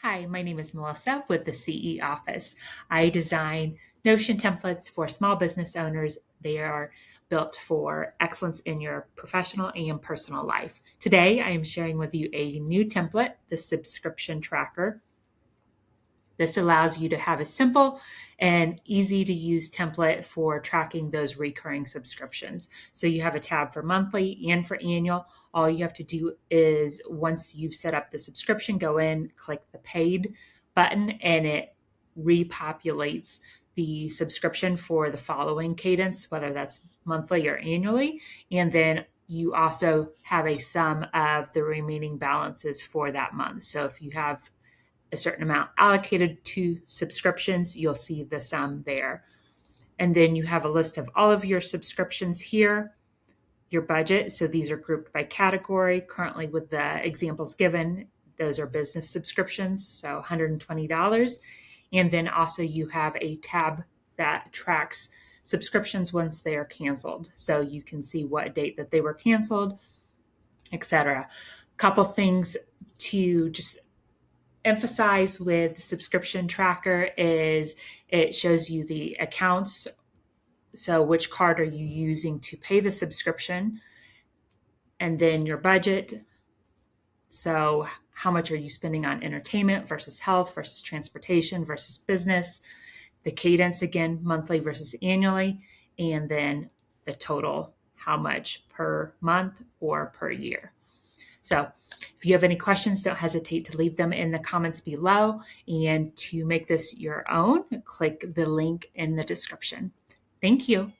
Hi, my name is Melissa with the CEOffice. I design Notion templates for small business owners. They are built for excellence in your professional and personal life. Today, I am sharing with you a new template, the subscription tracker. This allows you to have a simple and easy to use template for tracking those recurring subscriptions. So you have a tab for monthly and for annual. All you have to do is once you've set up the subscription, go in, click the paid button, and it repopulates the subscription for the following cadence, whether that's monthly or annually. And then you also have a sum of the remaining balances for that month. So if you have a certain amount allocated to subscriptions, you'll see the sum there. And then you have a list of all of your subscriptions here, your budget. So these are grouped by category. Currently, with the examples given, those are business subscriptions, so $120. And then also you have a tab that tracks subscriptions once they are canceled. So you can see what date that they were canceled, etc. Couple things to just emphasize with the subscription tracker is it shows you the accounts. So which card are you using to pay the subscription? And then your budget. So how much are you spending on entertainment versus health versus transportation versus business? The cadence, again, monthly versus annually. And then the total, how much per month or per year. So if you have any questions, don't hesitate to leave them in the comments below. And to make this your own, click the link in the description. Thank you.